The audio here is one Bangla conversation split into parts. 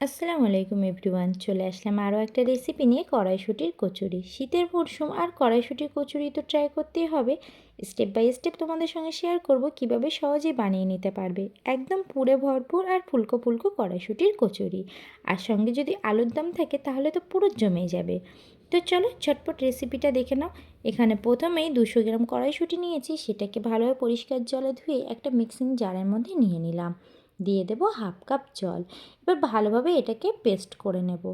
আসসালামু আলাইকুম এভরিওয়ান, চলে আসলাম আরও একটা রেসিপি নিয়ে। কড়াইশুঁটির কচুরি। শীতের মরশুম আর কড়াইশুঁটির কচুরি তো ট্রাই করতেই হবে। স্টেপ বাই স্টেপ তোমাদের সঙ্গে শেয়ার করব কিভাবে সহজেই বানিয়ে নিতে পারবে একদম পুরে ভরপুর আর ফুলকো ফুলকো কড়াইশুঁটির কচুরি। আর সঙ্গে যদি আলুর দম থাকে তাহলে তো পুরো জমে যাবে। তো চলো ঝটপট রেসিপিটা দেখে নাও। এখানে প্রথমেই 200 গ্রাম কড়াইশুঁটি নিয়েছি, সেটাকে ভালোভাবে পরিষ্কার জলে ধুয়ে একটা মিক্সিং জারের মধ্যে নিয়ে নিলাম। দিয়ে দেবো হাফ কাপ জল। এবার ভালোভাবে এটাকে পেস্ট করে নেব।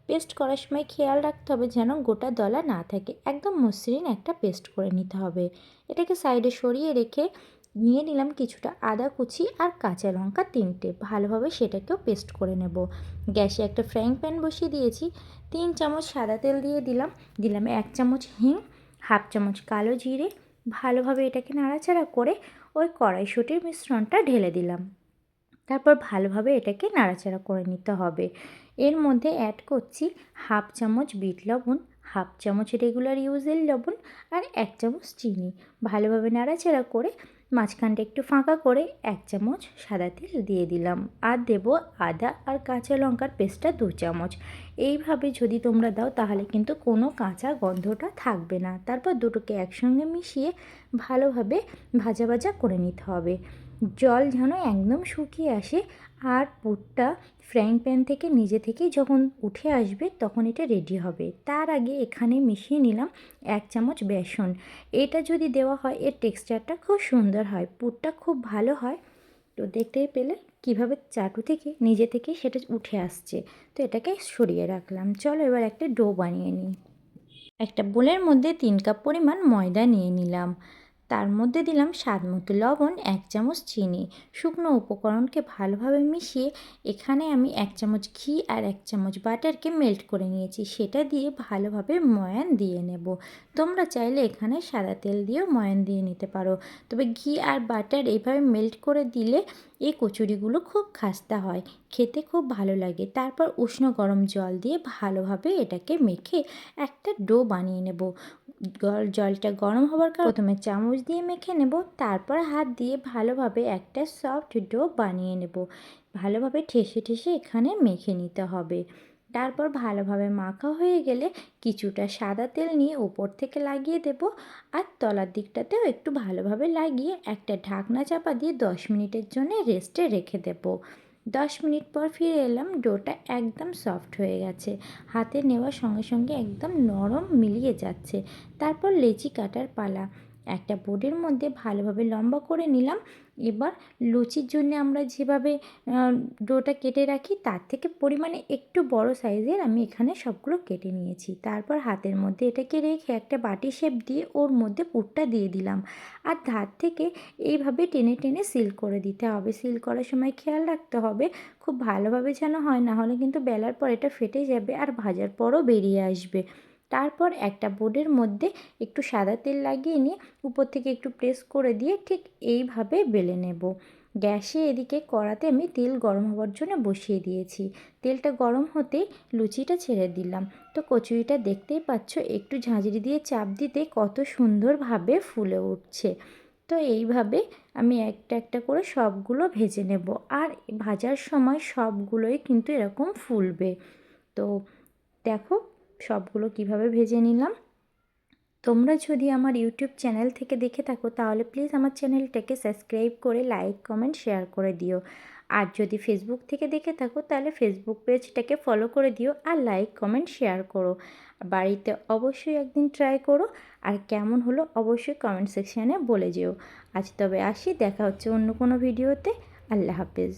পেস্ট করার সময় খেয়াল রাখতে হবে যেন গোটা দলা না থাকে, একদম মসৃণ একটা পেস্ট করে নিতে হবে। এটাকে সাইডে সরিয়ে রেখে নিয়ে নিলাম কিছুটা আদা কুচি আর কাঁচা লঙ্কা 3টে। ভালোভাবে সেটাকেও পেস্ট করে নেব। গ্যাসে একটা ফ্রাইং প্যান বসিয়ে দিয়েছি। 3 চামচ সাদা তেল দিয়ে দিলাম 1 চামচ হিং, হাফ চামচ কালো জিরে। ভালোভাবে এটাকে নাড়াচাড়া করে ওই কড়াইশুঁটির মিশ্রণটা ঢেলে দিলাম। তারপর ভালোভাবে এটাকে নাড়াচাড়া করে নিতে হবে। এর মধ্যে অ্যাড করছি হাফ চামচ বিট লবণ, হাফ চামচ রেগুলার ইউজের লবণ আর 1 চামচ চিনি। ভালোভাবে নাড়াচাড়া করে মাঝখানটা একটু ফাঁকা করে 1 চামচ সাদা তেল দিয়ে দিলাম। আর দেব আদা আর কাঁচা লঙ্কার পেস্টটা 2 চামচ। এইভাবে যদি তোমরা দাও তাহলে কিন্তু কোনো কাঁচা গন্ধটা থাকবে না। তারপর দুটোকে একসঙ্গে মিশিয়ে ভালোভাবে ভাজা ভাজা করে নিতে হবে। জল যেন একদম শুকিয়ে আসে আর পুরটা ফ্রাইং প্যান থেকে নিজে থেকেই যখন উঠে আসবে তখন এটা রেডি হবে। তার আগে এখানে মিশিয়ে নিলাম 1 চামচ বেসন। এটা যদি দেওয়া হয় এর টেক্সচারটা খুব সুন্দর হয়, পুরটা খুব ভালো হয়। তো দেখতেই পেলে কিভাবে চাটু থেকে নিজে থেকেই সেটা উঠে আসছে। তো এটাকে সরিয়ে রাখলাম। চলো এবার একটা ডো বানিয়ে নিই। একটা বোলের মধ্যে 3 কাপ পরিমাণ ময়দা নিয়ে নিলাম। তার মধ্যে দিলাম স্বাদ মতো লবণ, 1 চামচ চিনি। শুকনো উপকরণকে ভালোভাবে মিশিয়ে এখানে আমি 1 চামচ ঘি আর 1 চামচ বাটারকে মেল্ট করে নিয়েছি, সেটা দিয়ে ভালোভাবে ময়ান দিয়ে নেব। তোমরা চাইলে এখানে সাদা তেল দিয়েও ময়ান দিয়ে নিতে পারো, তবে ঘি আর বাটার এইভাবে মেল্ট করে দিলে এই কচুরিগুলো খুব খাস্তা হয়, খেতে খুব ভালো লাগে। তারপর উষ্ণ গরম জল দিয়ে ভালোভাবে এটাকে মেখে একটা ডো বানিয়ে নেব। জলটা গরম হওয়ার কারণে প্রথমে চামচ দিয়ে মেখে নেব, তারপর হাত দিয়ে ভালোভাবে একটা সফট ডো বানিয়ে নেব। ভালোভাবে ঠেসে ঠেসে এখানে মেখে নিতে হবে। তারপর ভালোভাবে মাখা হয়ে গেলে কিছুটা সাদা তেল নিয়ে উপর থেকে লাগিয়ে দেব আর তলার দিকটাতেও একটু ভালোভাবে লাগিয়ে একটা ঢাকনা চাপা দিয়ে 10 মিনিটের জন্য রেস্টে রেখে দেব। 10 মিনিট পর ফিরে এলাম, ডোটা একদম সফট হয়ে গেছে, হাতে নেওয়ার সঙ্গে সঙ্গে একদম নরম মিলিয়ে যাচ্ছে। তারপর লেচি কাটার পালা। একটা বোর্ডের মধ্যে ভালোভাবে লম্বা করে নিলাম। এবার লুচির জন্য আমরা যেভাবে ডোটা কেটে রাখি তার থেকে পরিমাণে একটু বড় সাইজের আমি এখানে সবগুলো কেটে নিয়েছি। তারপর হাতের মধ্যে এটাকে রেখে একটা বাটি শেপ দিয়ে ওর মধ্যে পুরটা দিয়ে দিলাম আর ধার থেকে এইভাবে টেনে টেনে সিল করে দিতে হবে। সিল করার সময় খেয়াল রাখতে হবে খুব ভালোভাবে যেন হয়, না হলে কিন্তু বেলার পর এটা ফেটে যাবে আর ভাজার পরও বেরিয়ে আসবে। তারপর একটা বোর্ডের মধ্যে একটু সাদা তেল লাগিয়ে নিয়ে উপর থেকে একটু প্রেস করে দিয়ে ঠিক এইভাবে বেলে নেব। গ্যাসে এদিকে কড়াতে আমি তেল গরম হওয়ার জন্য বসিয়ে দিয়েছি। তেলটা গরম হতেই লুচিটা ছেড়ে দিলাম। তো কচুরিটা দেখতেই পাচ্ছ একটু ঝাঁঝরি দিয়ে চাপ দিতে কত সুন্দরভাবে ফুলে উঠছে। তো এইভাবে আমি একটা একটা করে সবগুলো ভেজে নেব আর ভাজার সময় সবগুলোই কিন্তু এরকম ফুলবে। তো দেখো সবগুলো কিভাবে ভেজে নিলাম। তোমরা যদি আমার ইউটিউব চ্যানেল থেকে দেখে থাকো তাহলে প্লিজ আমার চ্যানেলটাকে সাবস্ক্রাইব করে লাইক কমেন্ট শেয়ার করে দিও। আর যদি ফেসবুক থেকে দেখে থাকো তাহলে ফেসবুক পেজটাকে ফলো করে দিও আর লাইক কমেন্ট শেয়ার করো। বাড়িতে অবশ্যই একদিন ট্রাই করো আর কেমন হলো অবশ্যই কমেন্ট সেকশানে বলে যেও। আজ তবে আসি, দেখা হচ্ছে অন্য কোনো ভিডিওতে। আল্লাহ হাফেজ।